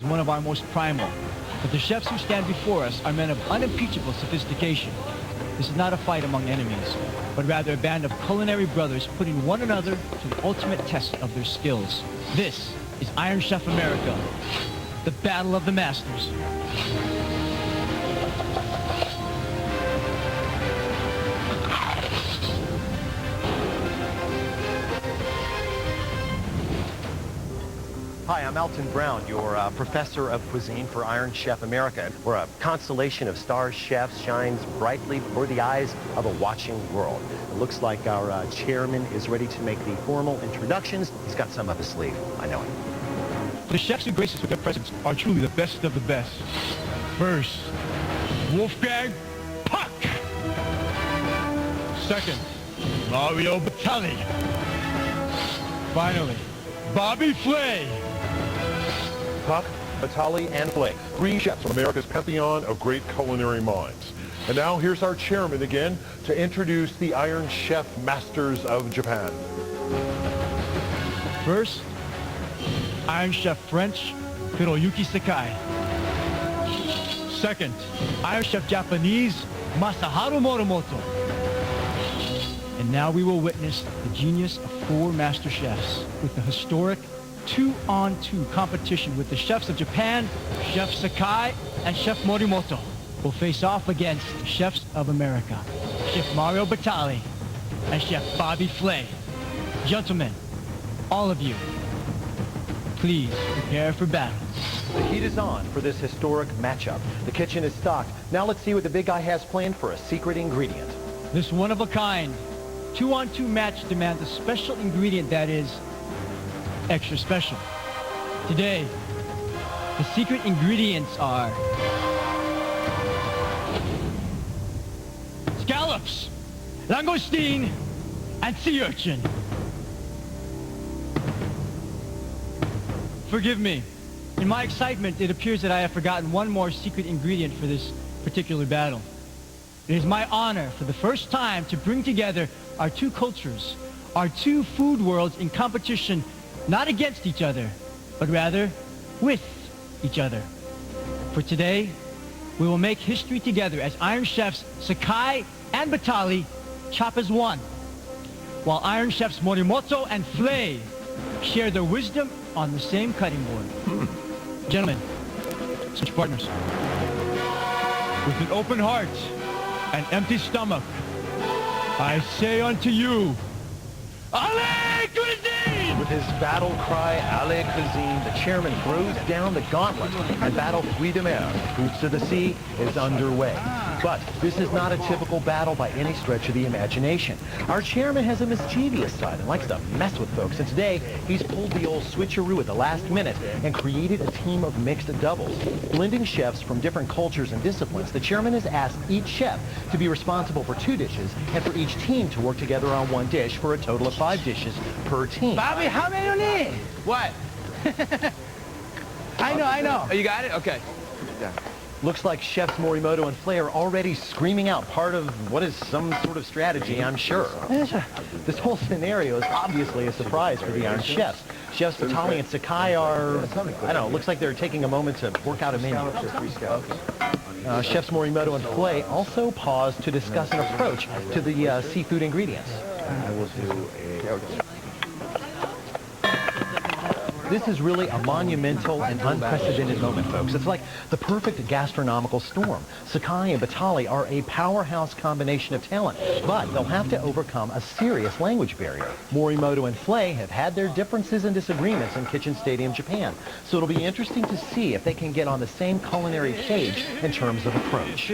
is one of our most primal. But the chefs who stand before us are men of unimpeachable sophistication. This is not a fight among enemies, but rather a band of culinary brothers putting one another to the ultimate test of their skills. This is Iron Chef America, the Battle of the Masters. Hi, I'm Alton Brown, your professor of cuisine for Iron Chef America, where a constellation of star chefs shines brightly before the eyes of a watching world. It looks like our chairman is ready to make the formal introductions. He's got some up his sleeve. I know it. The chefs who grace us with their presence are truly the best of the best. First, Wolfgang Puck. Second, Mario Batali. Finally, Bobby Flay. Puck, Batali, and Flay, 3 chefs from America's pantheon of great culinary minds. And now here's our chairman again to introduce the Iron Chef Masters of Japan. First, Iron Chef French, Hiroyuki Sakai. Second, Iron Chef Japanese, Masaharu Morimoto. And now we will witness the genius of 4 master chefs with the historic 2-on-2 competition with the chefs of Japan, Chef Sakai, and Chef Morimoto will face off against the chefs of America, Chef Mario Batali and Chef Bobby Flay. Gentlemen, all of you, please prepare for battle. The heat is on for this historic matchup. The kitchen is stocked. Now let's see what the big guy has planned for a secret ingredient. This one-of-a-kind 2-on-2 match demands a special ingredient that is extra special. Today, the secret ingredients are scallops, langoustine, and sea urchin. Forgive me. In my excitement, it appears that I have forgotten one more secret ingredient for this particular battle. It is my honor for the first time to bring together our 2 cultures, our 2 food worlds in competition, not against each other, but rather with each other. For today, we will make history together as Iron Chefs Sakai and Batali chop as one, while Iron Chefs Morimoto and Flay share their wisdom on the same cutting board. Gentlemen, such partners, with an open heart and empty stomach, I say unto you, Allez, cuisine! With his battle cry, Allez Cuisine, the chairman throws down the gauntlet, and battle Fruits de Mer, Fruits of the Sea, is underway. But this is not a typical battle by any stretch of the imagination. Our chairman has a mischievous side and likes to mess with folks, and today he's pulled the old switcheroo at the last minute and created a team of mixed doubles. Blending chefs from different cultures and disciplines, the chairman has asked each chef to be responsible for 2 dishes and for each team to work together on 1 dish for a total of 5 dishes per team. Bobby, how many you need? What? I know. Oh, you got it? Okay. Yeah. Looks like Chefs Morimoto and Flay are already screaming out part of what is some sort of strategy, I'm sure. This whole scenario is obviously a surprise for the Iron Chefs. Chefs Batali and Sakai are, I don't know, looks like they're taking a moment to work out a menu. Chefs Morimoto and Flay also pause to discuss an approach to the seafood ingredients. I will do a... This is really a monumental and unprecedented moment, folks. It's like the perfect gastronomical storm. Sakai and Batali are a powerhouse combination of talent, but they'll have to overcome a serious language barrier. Morimoto and Flay have had their differences and disagreements in Kitchen Stadium, Japan, so it'll be interesting to see if they can get on the same culinary page in terms of approach.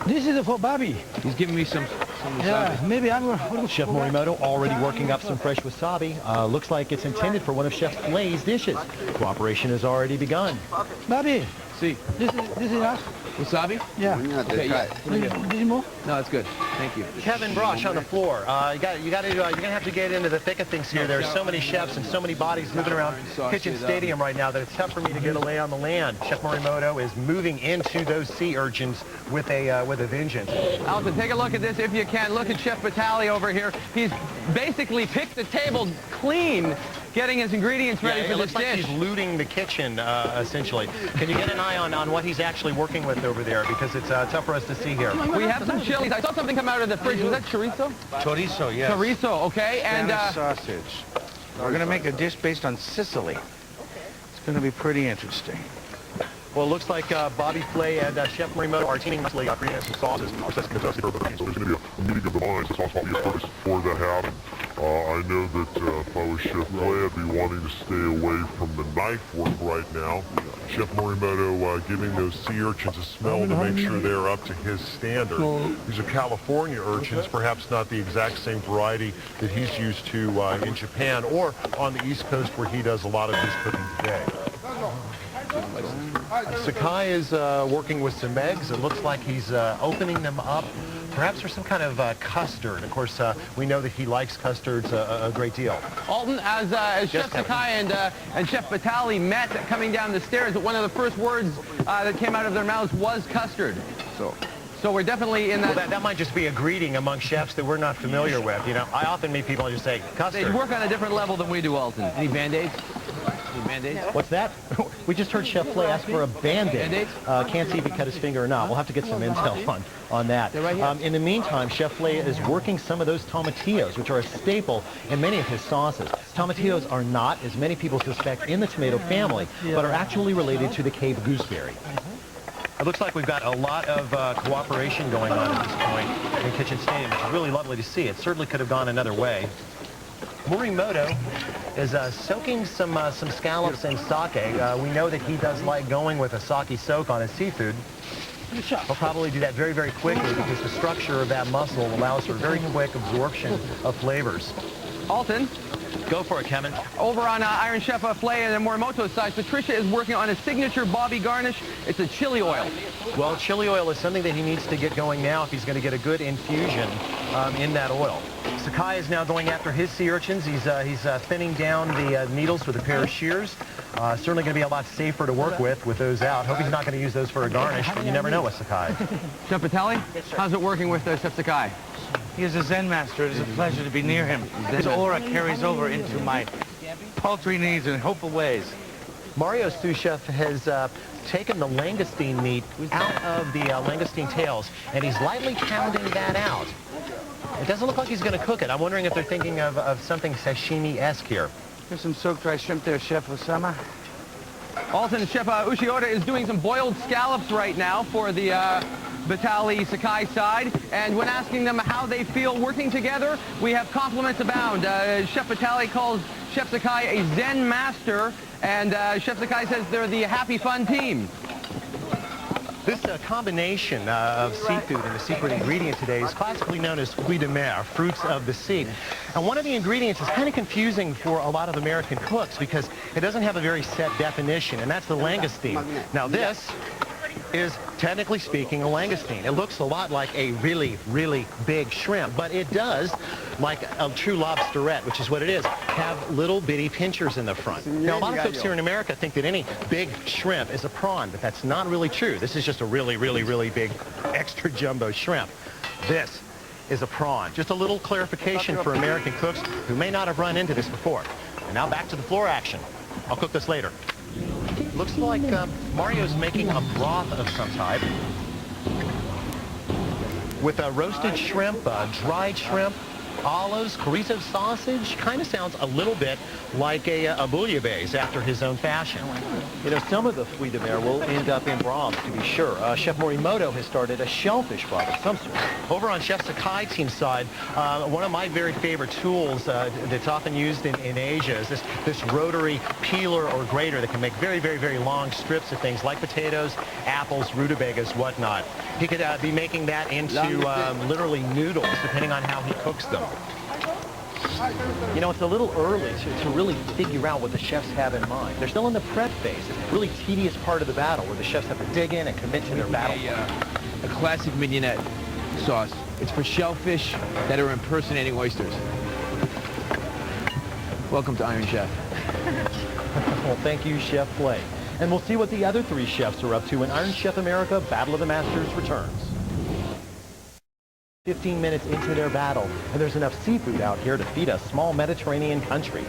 This is for Bobby. He's giving me some Yeah, maybe I'm... Chef Morimoto already working up some fresh wasabi. Looks like it's intended for one of Chef Flay's dishes. Cooperation has already begun. Bobby, See, this is enough? wasabi? Yeah. Okay, yeah. Need more? No, it's good. Thank you. Kevin Brosh on the floor. You're gonna have to get into the thick of things here. There are so many chefs and so many bodies moving around Kitchen Stadium right now that it's tough for me to get a lay on the land. Chef Morimoto is moving into those sea urchins with a vengeance. Alton, take a look at this if you can. Look at Chef Batali over here. He's basically picked the table clean getting his ingredients ready for it this looks like dish. he's looting the kitchen, essentially. Can you get an eye on what he's actually working with over there? Because it's tough for us to see here. We have some chilies. I saw something come out of the fridge. Was that chorizo? Chorizo, yes. Chorizo, okay. And Spanish sausage. We're going to make a dish based on Sicily. It's going to be pretty interesting. Well, it looks like Bobby Flay and Chef Morimoto are teaming up to create some sauces. So there's going to be a meeting of the minds. The sauce will be a purpose for that happen. I know that if I was Chef Flay, I'd be wanting to stay away from the knife work right now. Chef Morimoto giving those sea urchins a smell to make sure they're up to his standard. These are California urchins, perhaps not the exact same variety that he's used to in Japan or on the East Coast where he does a lot of his cooking today. Sakai is working with some eggs. It looks like he's opening them up, perhaps for some kind of custard. Of course, we know that he likes custards a great deal. Alton, as Chef Sakai and Chef Vitali met coming down the stairs, one of the first words that came out of their mouths was custard. So we're definitely in that... Well, that might just be a greeting among chefs that we're not familiar with. You know, I often meet people and just say, custard. They work on a different level than we do, Alton. Any Band-Aids? Any Band-Aids? What's that? We just heard Chef Flay ask for a Band-Aid. Can't see if he cut his finger or not. We'll have to get some intel on that. In the meantime, Chef Flay is working some of those tomatillos, which are a staple in many of his sauces. Tomatillos are not, as many people suspect, in the tomato family, but are actually related to the cave gooseberry. It looks like we've got a lot of cooperation going on at this point in Kitchen Stadium, which is really lovely to see. It certainly could have gone another way. Morimoto is soaking some scallops in sake. We know that he does like going with a sake soak on his seafood. He'll probably do that very, very quickly because the structure of that mussel allows for very quick absorption of flavors. Alton? Go for it, Kevin. Over on Iron Chef Flay and Morimoto's side, Patricia is working on a signature Bobby garnish. It's a chili oil. Well, chili oil is something that he needs to get going now if he's going to get a good infusion in that oil. Sakai is now going after his sea urchins. He's thinning down the needles with a pair of shears. Certainly going to be a lot safer to work with those out. Hope he's not going to use those for a garnish, but you never know with Sakai. Chef Vitali, how's it working with Chef Sakai? He is a Zen master. It is a pleasure to be near him. His aura carries over into my paltry needs in hopeful ways. Mario's sous chef has taken the langoustine meat out of the langoustine tails, and he's lightly pounding that out. It doesn't look like he's going to cook it. I'm wondering if they're thinking of something sashimi-esque here. There's some soaked dry shrimp there, Chef Osama. Alton, Chef Ushioda is doing some boiled scallops right now for the Vitali Sakai side, and when asking them how they feel working together, we have compliments abound. Chef Vitali calls Chef Sakai a Zen master, and Chef Sakai says they're the happy, fun team. This combination of seafood and the secret ingredient today is classically known as fruits de mer, fruits of the sea. And one of the ingredients is kind of confusing for a lot of American cooks because it doesn't have a very set definition, and that's the langoustine. Now this is, technically speaking, a langoustine. It looks a lot like a really, really big shrimp, but it does, like a true lobsterette, which is what it is, have little bitty pinchers in the front. Now, a lot of cooks here in America think that any big shrimp is a prawn, but that's not really true. This is just a really, really, really big extra jumbo shrimp. This is a prawn. Just a little clarification for American cooks who may not have run into this before. And now back to the floor action. I'll cook this later. Looks like Mario's making a broth of some type with a roasted shrimp, dried shrimp, olives, chorizo sausage. Kind of sounds a little bit like a bouillabaisse after his own fashion. You know, some of the fruits de mer will end up in broths, to be sure. Chef Morimoto has started a shellfish broth of some sort. Over on Chef Sakai team's side, one of my very favorite tools that's often used in Asia is this rotary peeler or grater that can make very, very, very long strips of things like potatoes, apples, rutabagas, whatnot. He could be making that into literally noodles, depending on how he cooks them. You know, it's a little early to really figure out what the chefs have in mind. They're still in the prep phase. It's a really tedious part of the battle where the chefs have to dig in and commit to their battle. A classic mignonette sauce. It's for shellfish that are impersonating oysters. Welcome to Iron Chef. Well, thank you, Chef Flay. And we'll see what the other three chefs are up to when Iron Chef America Battle of the Masters returns. 15 minutes into their battle, and there's enough seafood out here to feed a small Mediterranean country.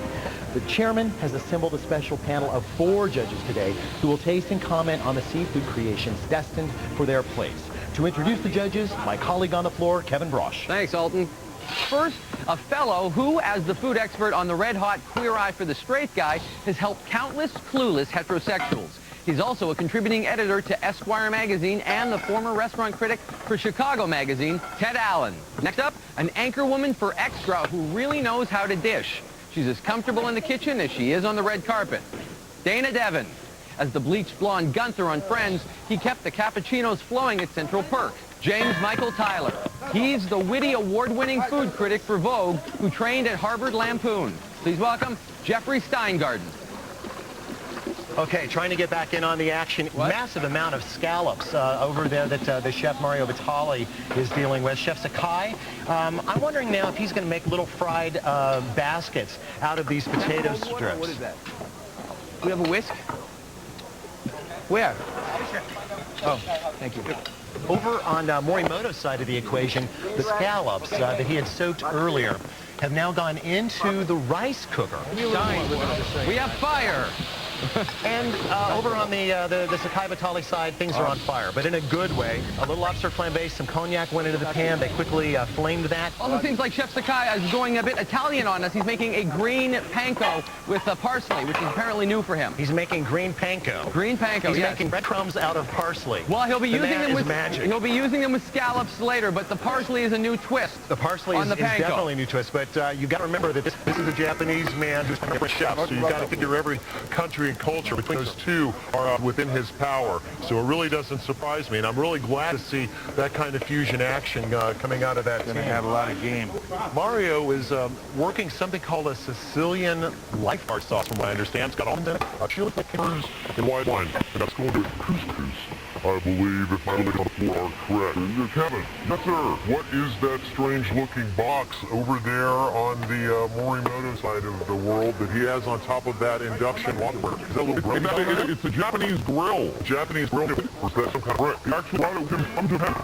The chairman has assembled a special panel of 4 judges today who will taste and comment on the seafood creations destined for their place. To introduce the judges, my colleague on the floor, Kevin Brosh. Thanks, Alton. First, a fellow who, as the food expert on the red-hot Queer Eye for the Straight Guy, has helped countless clueless heterosexuals. He's also a contributing editor to Esquire magazine and the former restaurant critic for Chicago magazine, Ted Allen. Next up, an anchorwoman for Extra who really knows how to dish. She's as comfortable in the kitchen as she is on the red carpet. Dana Devon. As the bleached blonde Gunther on Friends, he kept the cappuccinos flowing at Central Perk. James Michael Tyler. He's the witty award-winning food critic for Vogue who trained at Harvard Lampoon. Please welcome Jeffrey Steingarten. Okay, trying to get back in on the action. Massive amount of scallops over there that the chef Mario Vitali is dealing with. Chef Sakai, I'm wondering now if he's going to make little fried baskets out of these potato strips. What is that? Do we have a whisk? Where? Oh, thank you. Over on Morimoto's side of the equation, the scallops that he had soaked earlier have now gone into the rice cooker. We have fire. And over on the Sakai Vitali side, things are on fire, but in a good way. A little lobster flambe, some cognac went into the pan. They quickly flamed that. Also seems like Chef Sakai is going a bit Italian on us. He's making a green panko with parsley, which is apparently new for him. He's making green panko. Green panko, He's yes. making breadcrumbs out of parsley. Well, he'll be using them with magic. He'll be using them with scallops later, but the parsley is a new twist. The parsley is definitely a new twist, but you got to remember that this is a Japanese man who's a chef, so you've got to figure every country and culture between those two are within his power. So it really doesn't surprise me, and I'm really glad to see that kind of fusion action coming out of that team. Going to have a lot of game. Mario is working something called a Sicilian life art sauce, from what I understand. It's got almond in it, chili peppers, and white wine. And that's going to couscous, I believe, if my lyrics on the floor are correct. Kevin, yes sir, what is that strange-looking box over there on the Morimoto side of the world that he has on top of that induction water? Is that a little grill? It's a Japanese grill. Japanese grill. Or is that some kind of brick? He actually brought it with him from Japan.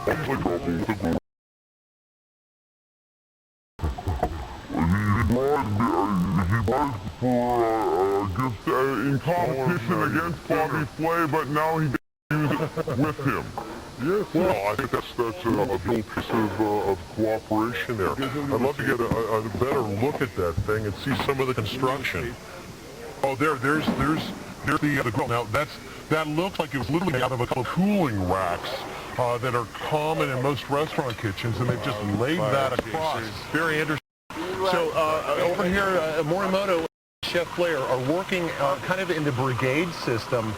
He bought for a gift in competition against Bobby Flay, but now he use it with him. Yes, well, I think that's a real piece of cooperation there. I'd love to get a better look at that thing and see some of the construction. Oh, there's the grill. Now that looks like it was literally out of a couple of cooling racks that are common in most restaurant kitchens, and they've just laid that across. Very interesting. So over here, Morimoto, Chef Flay are working kind of in the brigade system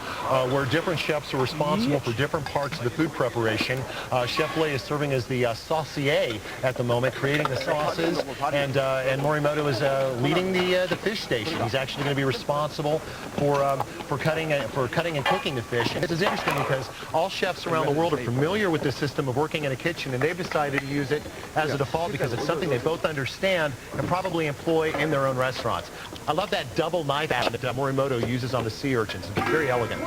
where different chefs are responsible for different parts of the food preparation. Chef Flay is serving as the saucier at the moment, creating the sauces, and Morimoto is leading the fish station. He's actually going to be responsible for cutting and cooking the fish. And this is interesting because all chefs around the world are familiar with this system of working in a kitchen, and they've decided to use it as a default because it's something they both understand and probably employ in their own restaurants. I love that double knife action that Morimoto uses on the sea urchins. It's very elegant.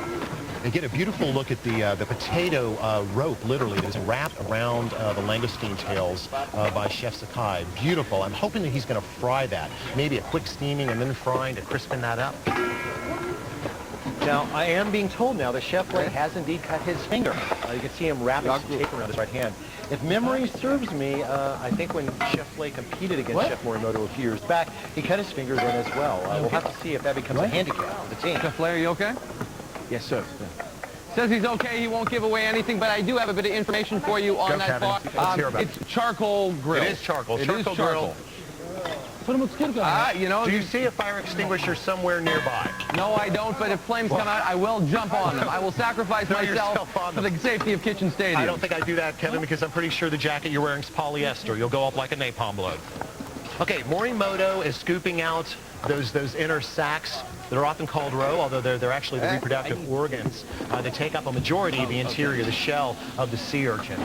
They get a beautiful look at the potato rope, literally, that is wrapped around the langoustine tails by Chef Sakai. Beautiful. I'm hoping that he's going to fry that. Maybe a quick steaming and then frying to crispen that up. Now, I am being told now that Chef Flay has indeed cut his finger. You can see him wrapping some tape around his right hand. If memory serves me, I think when Chef Flay competed against Chef Morimoto a few years back, he cut his finger then as well. We'll have to see if that becomes a handicap for the team. Chef Flay, are you okay? Yes, sir. Says he's okay, he won't give away anything, but I do have a bit of information for you on that part. It's charcoal grill. It is charcoal. It is charcoal. Grill. You know, do you see a fire extinguisher somewhere nearby? No, I don't, but if flames come out, I will jump on them. I will sacrifice myself for the safety of Kitchen Stadium. I don't think I'd do that, Kevin, because I'm pretty sure the jacket you're wearing is polyester. You'll go up like a napalm load. Okay, Morimoto is scooping out those inner sacs that are often called roe, although they're actually the reproductive organs. They take up a majority of the interior, the shell of the sea urchin.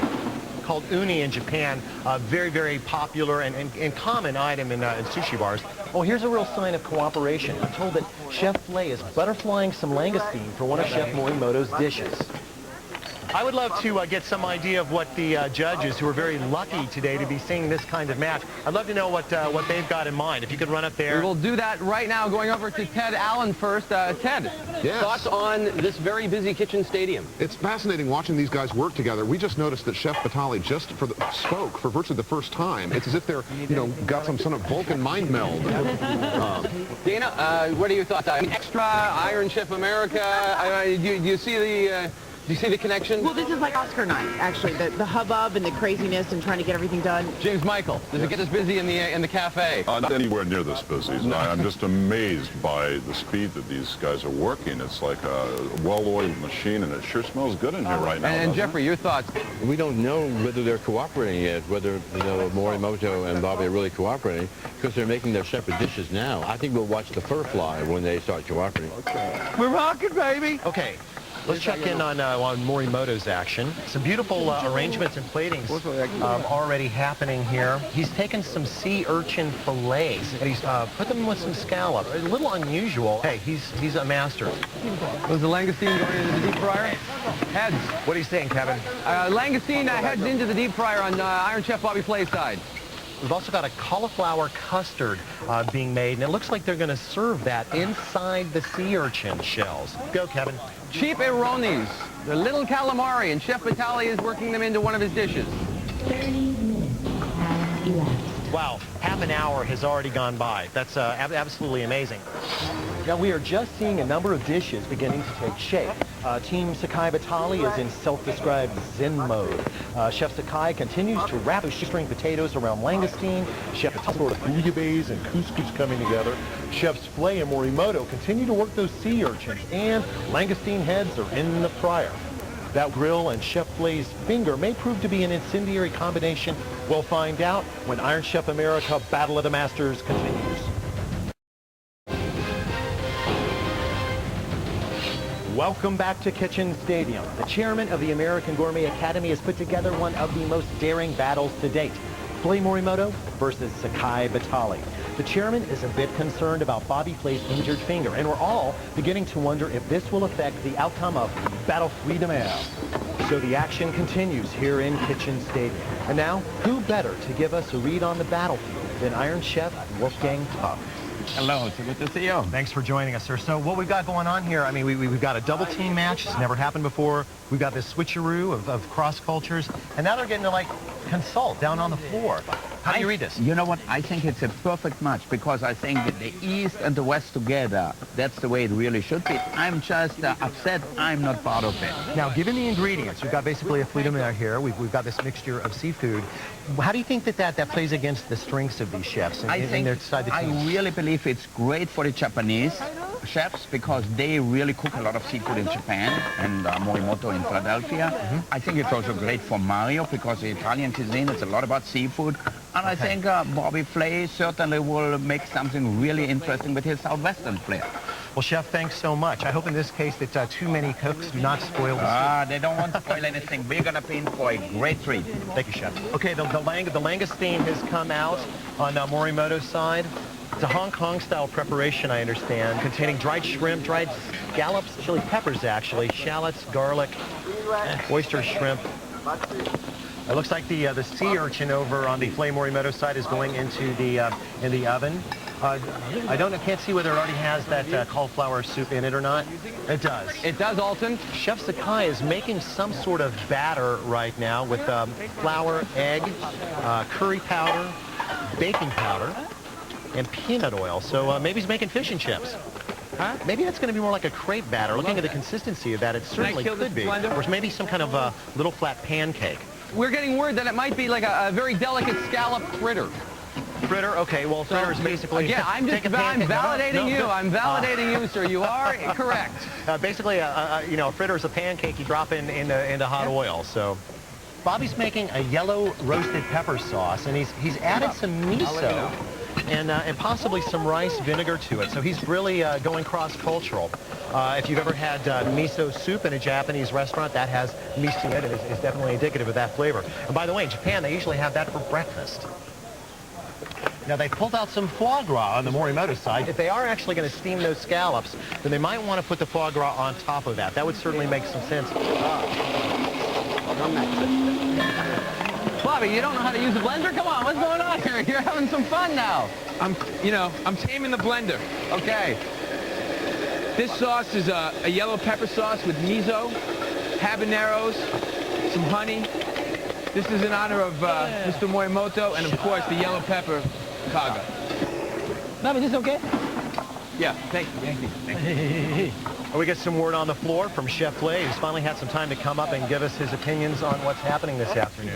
Called uni in Japan, a very, very popular and common item in sushi bars. Oh, here's a real sign of cooperation. I'm told that Chef Flay is butterflying some langoustine for one of Chef Morimoto's dishes. I would love to get some idea of what the judges, who are very lucky today to be seeing this kind of match, I'd love to know what they've got in mind. If you could run up there. We will do that right now, going over to Ted Allen first. Ted, Yes. thoughts on this very busy kitchen stadium? It's fascinating watching these guys work together. We just noticed that Chef Batali just spoke for virtually the first time. It's as if they're, got some sort of Vulcan mind meld. Dana, what are your thoughts? I mean, extra Iron Chef America. Do you see the? Do you see the connection? Well, this is like Oscar night, actually. The hubbub and the craziness and trying to get everything done. James Michael, does it get as busy in the cafe? Not anywhere near this busy. I'm just amazed by the speed that these guys are working. It's like a well-oiled machine, and it sure smells good in here right now. And Jeffrey, your thoughts? We don't know whether they're cooperating yet, whether Morimoto and Bobby are really cooperating, because they're making their separate dishes now. I think we'll watch the fur fly when they start cooperating. We're rocking, baby. Okay. Let's check in on Morimoto's action. Some beautiful arrangements and platings already happening here. He's taken some sea urchin fillets and he's put them with some scallop. A little unusual. Hey, he's a master. Was the langoustine going into the deep fryer? Heads. What are you saying, Kevin? Langoustine heads into the deep fryer on Iron Chef Bobby Flay's side. We've also got a cauliflower custard being made, and it looks like they're going to serve that inside the sea urchin shells. Go, Kevin. Cheap Aronis, the little calamari, and Chef Batali is working them into one of his dishes. 30 minutes have elapsed. Wow, half an hour has already gone by. That's absolutely amazing. Now, we are just seeing a number of dishes beginning to take shape. Team Sakai Batali is in self-described Zen mode. Chef Sakai continues to wrap his shoestring potatoes around langoustine. Chef Batali sort of bouillabaisse and couscous coming together. Chefs Flay and Morimoto continue to work those sea urchins, and langoustine heads are in the fryer. That grill and Chef Flay's finger may prove to be an incendiary combination. We'll find out when Iron Chef America Battle of the Masters continues. Welcome back to Kitchen Stadium. The chairman of the American Gourmet Academy has put together one of the most daring battles to date. Flay Morimoto versus Sakai Batali. The chairman is a bit concerned about Bobby Flay's injured finger, and we're all beginning to wonder if this will affect the outcome of Battle Fruit de Mer. So the action continues here in Kitchen Stadium. And now, who better to give us a read on the battlefield than Iron Chef Wolfgang Puck? Hello, it's good to see you. Thanks for joining us, sir. So what we've got going on here, I mean, we've got a double team match. It's never happened before. We've got this switcheroo of cross cultures, and now they're getting to, like, consult down on the floor. How do you read this? You know what? I think it's a perfect match because I think that the East and the West together, that's the way it really should be. I'm just upset I'm not part of it. Now, given the ingredients, we've got basically a fruit de mer here. We've got this mixture of seafood. How do you think that plays against the strengths of these chefs? I really believe it's great for the Japanese chefs because they really cook a lot of seafood in Japan and Morimoto in Philadelphia. I think it's also great for Mario because the Italian cuisine is a lot about seafood. And I think Bobby Flay certainly will make something really interesting with his Southwestern flair. Well, Chef, thanks so much. I hope in this case that too many cooks do not spoil the They don't want to spoil anything. We're going to be in for a great treat. Thank you, Chef. Okay, the langoustine has come out on Morimoto's side. It's a Hong Kong-style preparation, I understand, containing dried shrimp, dried scallops, chili peppers, actually, shallots, garlic, oyster shrimp. It looks like the sea urchin over on the Flay Morimoto side is going into the oven. I can't see whether it already has that cauliflower soup in it or not. It does. It does, Alton. Chef Sakai is making some sort of batter right now with flour, egg, curry powder, baking powder, and peanut oil. So maybe he's making fish and chips. Huh? Maybe that's going to be more like a crepe batter. Looking at the consistency of that, it certainly could be. Or maybe some kind of little flat pancake. We're getting word that it might be like a very delicate scallop fritter. Fritter? Okay, well, fritter is basically... Again, I'm validating you. I'm validating you, sir. You are correct. Basically, a fritter is a pancake you drop into hot oil, so... Bobby's making a yellow roasted pepper sauce, and he's added some miso and possibly some rice vinegar to it. So he's really going cross-cultural. If you've ever had miso soup in a Japanese restaurant, that has miso in it. It's definitely indicative of that flavor. And by the way, in Japan, they usually have that for breakfast. Now, they pulled out some foie gras on the Morimoto side. If they are actually going to steam those scallops, then they might want to put the foie gras on top of that. That would certainly make some sense. Bobby, you don't know how to use a blender? Come on, what's going on here? You're having some fun now. I'm taming the blender. Okay. This sauce is a yellow pepper sauce with miso, habaneros, some honey. This is in honor of Mr. Morimoto, and of course the yellow pepper kaga. Bobby, this okay? Yeah, thank you. We get some word on the floor from Chef Flay, who's finally had some time to come up and give us his opinions on what's happening this afternoon.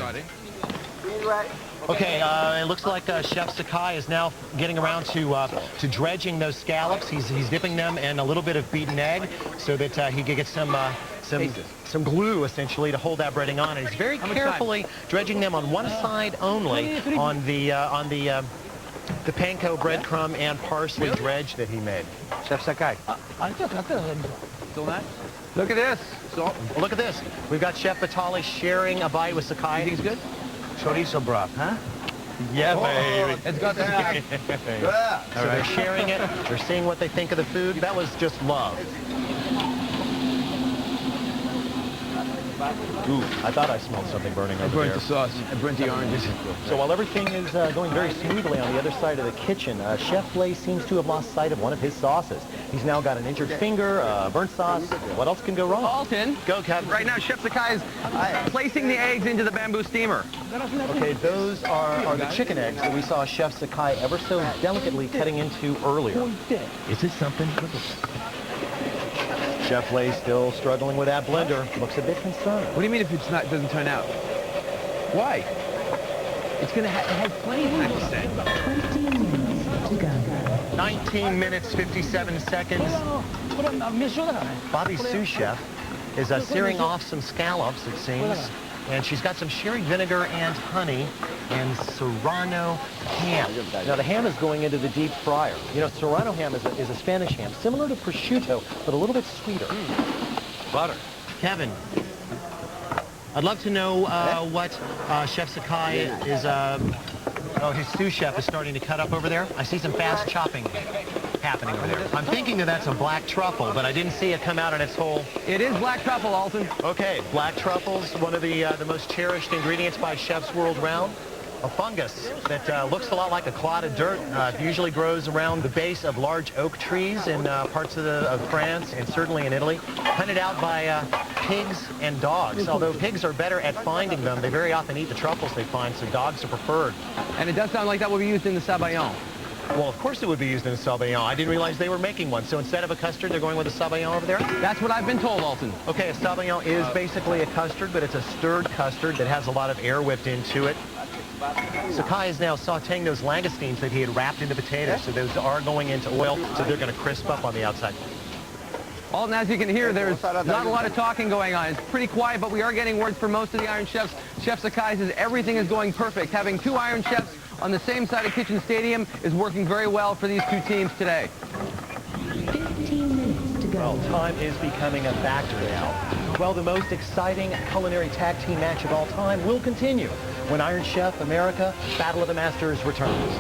Okay, it looks like Chef Sakai is now getting around to dredging those scallops. He's dipping them in a little bit of beaten egg so that he can get some glue, essentially, to hold that breading on. And he's very carefully dredging them on one side only, on the panko breadcrumb and parsley dredge that he made. Chef Sakai. Still not? Look at this. So, look at this. We've got Chef Vitali sharing a bite with Sakai. You think it's good? Chorizo broth, huh? Yeah, baby. It's got the Sakai. So they're sharing it. They're seeing what they think of the food. That was just love. Ooh, I thought I smelled something burning over there. I burnt the sauce. I burnt the oranges. So while everything is going very smoothly on the other side of the kitchen, Chef Flay seems to have lost sight of one of his sauces. He's now got an injured finger, burnt sauce. What else can go wrong? Alton. Go, Kevin. Right now, Chef Sakai is placing the eggs into the bamboo steamer. Okay, those are the chicken eggs that we saw Chef Sakai ever so delicately cutting into earlier. Is this something? Chef Flay still struggling with that blender. Looks a bit concerned. What do you mean if it doesn't turn out? Why? It's going to have plenty of time to set. 20 minutes to go. 19 minutes, 57 seconds. Bobby's sous chef is searing off some scallops, it seems. And she's got some sherry vinegar and honey and Serrano ham. Now, the ham is going into the deep fryer. You know, Serrano ham is a Spanish ham, similar to prosciutto, but a little bit sweeter. Butter. Kevin, I'd love to know what Chef Sakai is... his sous chef is starting to cut up over there. I see some fast chopping happening over there. I'm thinking that that's a black truffle, but I didn't see it come out in its whole... It is black truffle, Alton. Okay, black truffles, one of the most cherished ingredients by chefs world round. A fungus that looks a lot like a clod of dirt. Usually grows around the base of large oak trees in parts of France and certainly in Italy. Hunted out by pigs and dogs. Although pigs are better at finding them, they very often eat the truffles they find, so dogs are preferred. And it does sound like that will be used in the sabayon. Well, of course it would be used in a sabayon. I didn't realize they were making one. So instead of a custard, they're going with a sabayon over there? That's what I've been told, Alton. Okay, a sabayon is basically a custard, but it's a stirred custard that has a lot of air whipped into it. Sakai is now sauteing those langoustines that he had wrapped into potatoes, so those are going into oil, so they're going to crisp up on the outside. Alton, as you can hear, there's not a lot of talking going on. It's pretty quiet, but we are getting words from most of the Iron Chefs. Chef Sakai says everything is going perfect. Having two Iron Chefs on the same side of Kitchen Stadium is working very well for these two teams today. 15 minutes to go. Well, time is becoming a factor now. Well, the most exciting culinary tag team match of all time will continue when Iron Chef America Battle of the Masters returns.